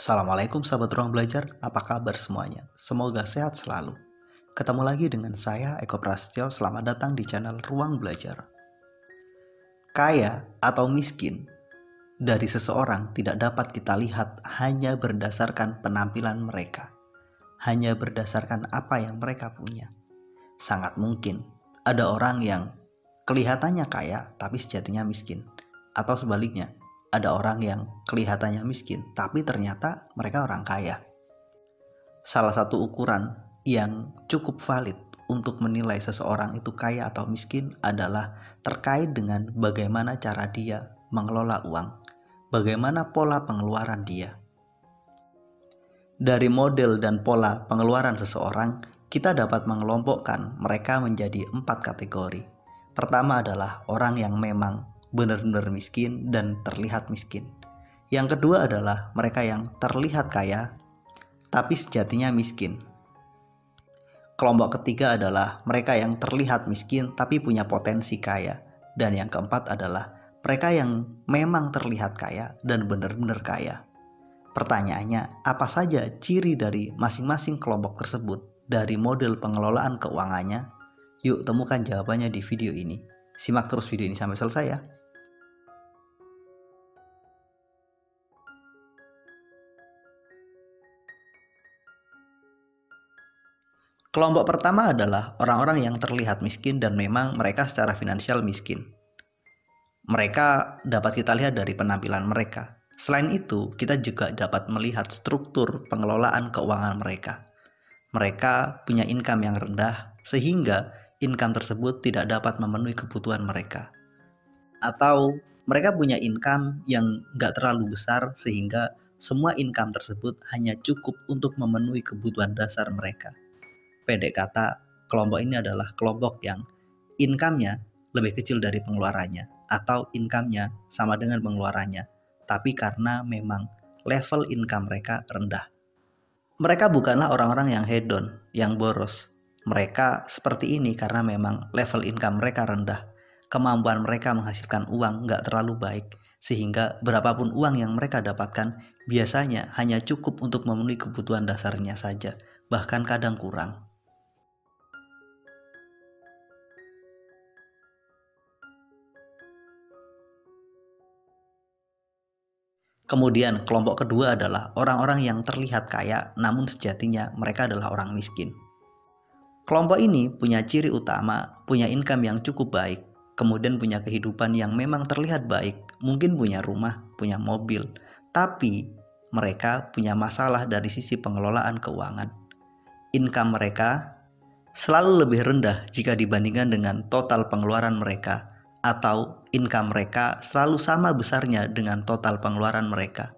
Assalamualaikum sahabat ruang belajar, apa kabar semuanya? Semoga sehat selalu. Ketemu lagi dengan saya Eko Prasetyo, selamat datang di channel Ruang Belajar. Kaya atau miskin dari seseorang tidak dapat kita lihat hanya berdasarkan penampilan mereka, hanya berdasarkan apa yang mereka punya. Sangat mungkin ada orang yang kelihatannya kaya tapi sejatinya miskin, atau sebaliknya, ada orang yang kelihatannya miskin, tapi ternyata mereka orang kaya. Salah satu ukuran yang cukup valid untuk menilai seseorang itu kaya atau miskin adalah terkait dengan bagaimana cara dia mengelola uang, bagaimana pola pengeluaran dia. Dari model dan pola pengeluaran seseorang, kita dapat mengelompokkan mereka menjadi 4 kategori. Pertama adalah orang yang memang benar-benar miskin dan terlihat miskin. Yang kedua adalah mereka yang terlihat kaya tapi sejatinya miskin. Kelompok ketiga adalah mereka yang terlihat miskin tapi punya potensi kaya. Dan yang keempat adalah mereka yang memang terlihat kaya dan benar-benar kaya. Pertanyaannya, apa saja ciri dari masing-masing kelompok tersebut dari model pengelolaan keuangannya? Yuk temukan jawabannya di video ini. Simak terus video ini sampai selesai ya. Kelompok pertama adalah orang-orang yang terlihat miskin dan memang mereka secara finansial miskin. Mereka dapat kita lihat dari penampilan mereka. Selain itu, kita juga dapat melihat struktur pengelolaan keuangan mereka. Mereka punya income yang rendah sehingga income tersebut tidak dapat memenuhi kebutuhan mereka. Atau mereka punya income yang gak terlalu besar sehingga semua income tersebut hanya cukup untuk memenuhi kebutuhan dasar mereka. Pendek kata, kelompok ini adalah kelompok yang income-nya lebih kecil dari pengeluarannya atau income-nya sama dengan pengeluarannya, tapi karena memang level income mereka rendah. Mereka bukanlah orang-orang yang hedon, yang boros. Mereka seperti ini karena memang level income mereka rendah. Kemampuan mereka menghasilkan uang nggak terlalu baik, sehingga berapapun uang yang mereka dapatkan biasanya hanya cukup untuk memenuhi kebutuhan dasarnya saja, bahkan kadang kurang. Kemudian kelompok kedua adalah orang-orang yang terlihat kaya namun sejatinya mereka adalah orang miskin. Kelompok ini punya ciri utama, punya income yang cukup baik, kemudian punya kehidupan yang memang terlihat baik, mungkin punya rumah, punya mobil, tapi mereka punya masalah dari sisi pengelolaan keuangan. Income mereka selalu lebih rendah jika dibandingkan dengan total pengeluaran mereka, atau income mereka selalu sama besarnya dengan total pengeluaran mereka.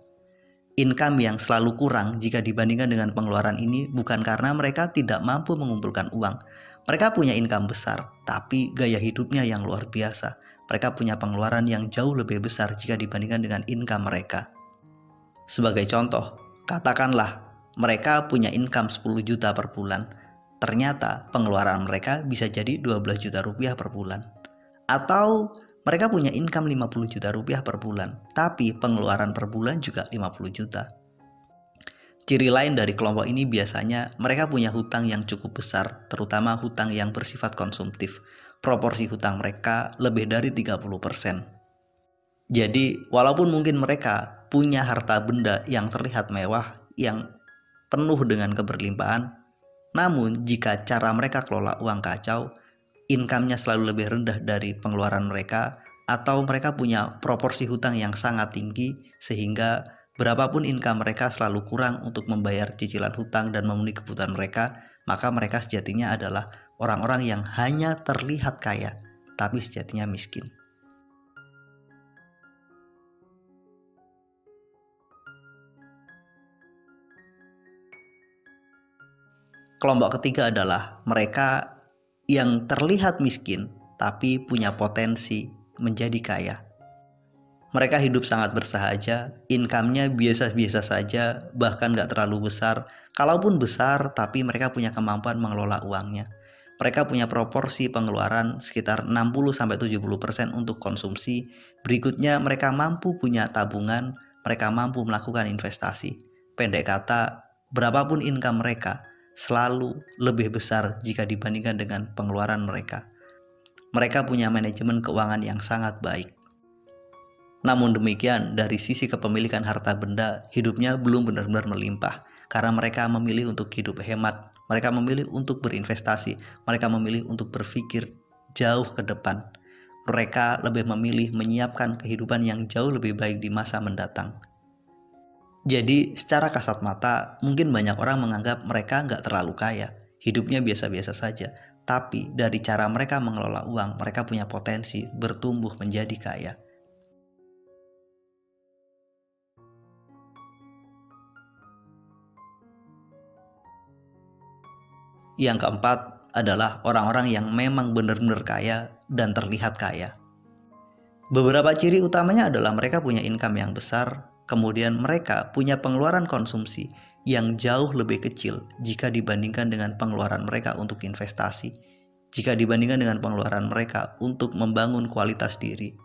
Income yang selalu kurang jika dibandingkan dengan pengeluaran ini bukan karena mereka tidak mampu mengumpulkan uang. Mereka punya income besar, tapi gaya hidupnya yang luar biasa. Mereka punya pengeluaran yang jauh lebih besar jika dibandingkan dengan income mereka. Sebagai contoh, katakanlah mereka punya income 10 juta per bulan. Ternyata pengeluaran mereka bisa jadi 12 juta rupiah per bulan. Atau mereka punya income 50 juta rupiah per bulan, tapi pengeluaran per bulan juga 50 juta. Ciri lain dari kelompok ini biasanya mereka punya hutang yang cukup besar, terutama hutang yang bersifat konsumtif. Proporsi hutang mereka lebih dari 30%. Jadi, walaupun mungkin mereka punya harta benda yang terlihat mewah, yang penuh dengan keberlimpahan, namun jika cara mereka kelola uang kacau, income-nya selalu lebih rendah dari pengeluaran mereka, atau mereka punya proporsi hutang yang sangat tinggi sehingga berapapun income mereka selalu kurang untuk membayar cicilan hutang dan memenuhi kebutuhan mereka, maka mereka sejatinya adalah orang-orang yang hanya terlihat kaya tapi sejatinya miskin. Kelompok ketiga adalah mereka yang terlihat miskin tapi punya potensi menjadi kaya. Mereka hidup sangat bersahaja, income-nya biasa-biasa saja, bahkan gak terlalu besar. Kalaupun besar, tapi mereka punya kemampuan mengelola uangnya. Mereka punya proporsi pengeluaran sekitar 60-70% untuk konsumsi. Berikutnya mereka mampu punya tabungan, mereka mampu melakukan investasi. Pendek kata, berapapun income mereka selalu lebih besar jika dibandingkan dengan pengeluaran mereka. Mereka punya manajemen keuangan yang sangat baik. Namun demikian, dari sisi kepemilikan harta benda, hidupnya belum benar-benar melimpah karena mereka memilih untuk hidup hemat, mereka memilih untuk berinvestasi, mereka memilih untuk berpikir jauh ke depan. Mereka lebih memilih menyiapkan kehidupan yang jauh lebih baik di masa mendatang. Jadi secara kasat mata, mungkin banyak orang menganggap mereka nggak terlalu kaya, hidupnya biasa-biasa saja. Tapi dari cara mereka mengelola uang, mereka punya potensi bertumbuh menjadi kaya. Yang keempat adalah orang-orang yang memang benar-benar kaya dan terlihat kaya. Beberapa ciri utamanya adalah mereka punya income yang besar, kemudian mereka punya pengeluaran konsumsi yang jauh lebih kecil jika dibandingkan dengan pengeluaran mereka untuk investasi, jika dibandingkan dengan pengeluaran mereka untuk membangun kualitas diri.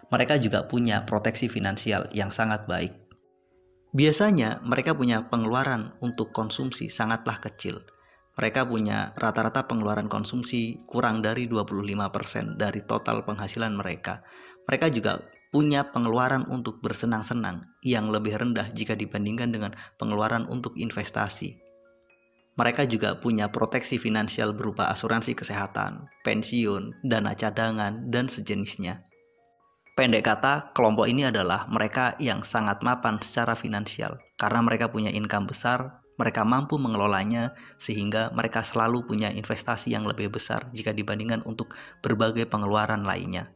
Mereka juga punya proteksi finansial yang sangat baik. Biasanya mereka punya pengeluaran untuk konsumsi sangatlah kecil. Mereka punya rata-rata pengeluaran konsumsi kurang dari 25% dari total penghasilan mereka. Mereka juga punya pengeluaran untuk bersenang-senang yang lebih rendah jika dibandingkan dengan pengeluaran untuk investasi. Mereka juga punya proteksi finansial berupa asuransi kesehatan, pensiun, dana cadangan, dan sejenisnya. Pendek kata, kelompok ini adalah mereka yang sangat mapan secara finansial karena mereka punya income besar, mereka mampu mengelolanya sehingga mereka selalu punya investasi yang lebih besar jika dibandingkan untuk berbagai pengeluaran lainnya.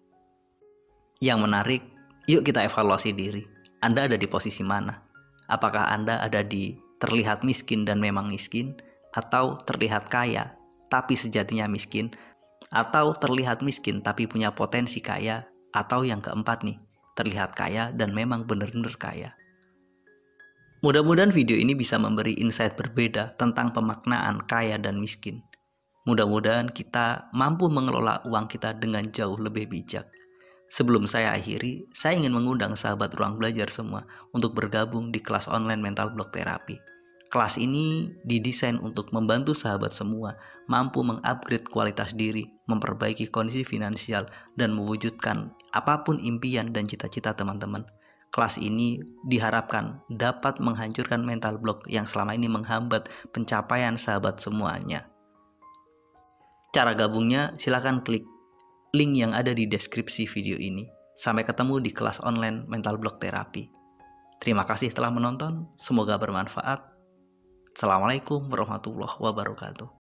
Yang menarik, yuk kita evaluasi diri. Anda ada di posisi mana? Apakah Anda ada di terlihat miskin dan memang miskin, atau terlihat kaya tapi sejatinya miskin, atau terlihat miskin tapi punya potensi kaya, atau yang keempat nih, terlihat kaya dan memang benar-benar kaya? Mudah-mudahan video ini bisa memberi insight berbeda tentang pemaknaan kaya dan miskin. Mudah-mudahan kita mampu mengelola uang kita dengan jauh lebih bijak. Sebelum saya akhiri, saya ingin mengundang sahabat ruang belajar semua untuk bergabung di kelas online mental block terapi. Kelas ini didesain untuk membantu sahabat semua mampu mengupgrade kualitas diri, memperbaiki kondisi finansial, dan mewujudkan apapun impian dan cita-cita teman-teman. Kelas ini diharapkan dapat menghancurkan mental block yang selama ini menghambat pencapaian sahabat semuanya. Cara gabungnya silahkan klik link yang ada di deskripsi video ini. Sampai ketemu di kelas online mental block terapi. Terima kasih telah menonton, semoga bermanfaat. Assalamualaikum warahmatullahi wabarakatuh.